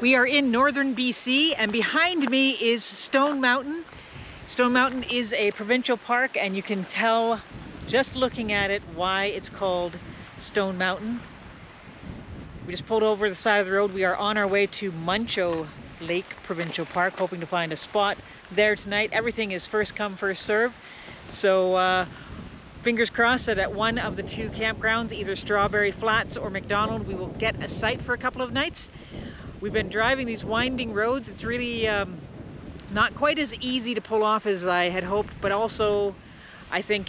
We are in northern BC, and behind me is Stone Mountain. Stone Mountain is a provincial park, and you can tell just looking at it why it's called Stone Mountain. We just pulled over the side of the road. We are on our way to Muncho Lake Provincial Park, hoping to find a spot there tonight. Everything is first come, first serve. So fingers crossed that at one of the two campgrounds, either Strawberry Flats or McDonald, we will get a site for a couple of nights. We've been driving these winding roads. It's really not quite as easy to pull off as I had hoped, but also I think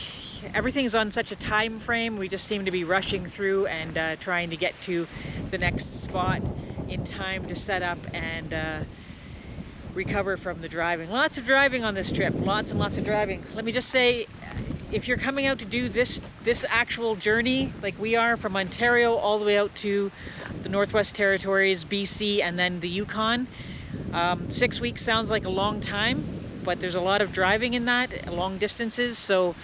everything's on such a time frame. We just seem to be rushing through and trying to get to the next spot in time to set up and recover from the driving. Lots of driving on this trip, lots and lots of driving. Let me just say, if you're coming out to do this actual journey like we are, from Ontario all the way out to the Northwest Territories, BC, and then the Yukon, 6 weeks sounds like a long time, but there's a lot of driving in that, long distances. So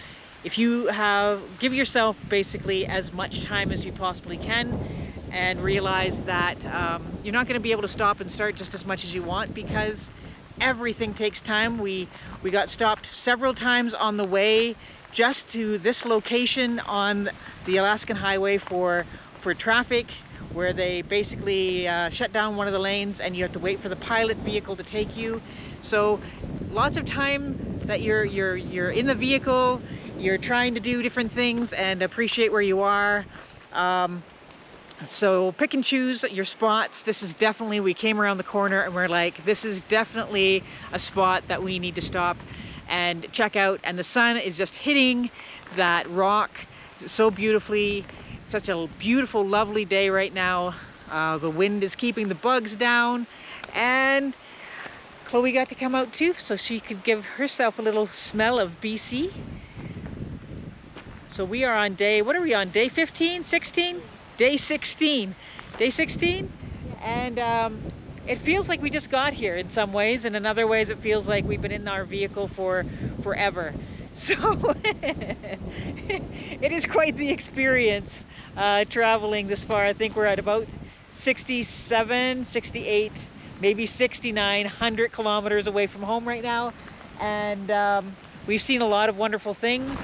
if you give yourself basically as much time as you possibly can, and realize that you're not going to be able to stop and start just as much as you want, because everything takes time. We got stopped several times on the way just to this location on the Alaskan Highway for traffic, where they basically shut down one of the lanes and you have to wait for the pilot vehicle to take you. So lots of time that you're in the vehicle, you're trying to do different things and appreciate where you are. So pick and choose your spots. This is definitely, we came around the corner and we're like, this is definitely a spot that we need to stop and check out. And the sun is just hitting that rock so beautifully. It's such a beautiful, lovely day right now. The wind is keeping the bugs down, and Chloe got to come out too, so she could give herself a little smell of BC. So we are on day, what are we on? Day 15, 16? Day 16. Day 16? And it feels like we just got here in some ways, and in other ways it feels like we've been in our vehicle for forever. So it is quite the experience traveling this far. I think we're at about 67, 68, maybe 6900 kilometers away from home right now. And we've seen a lot of wonderful things.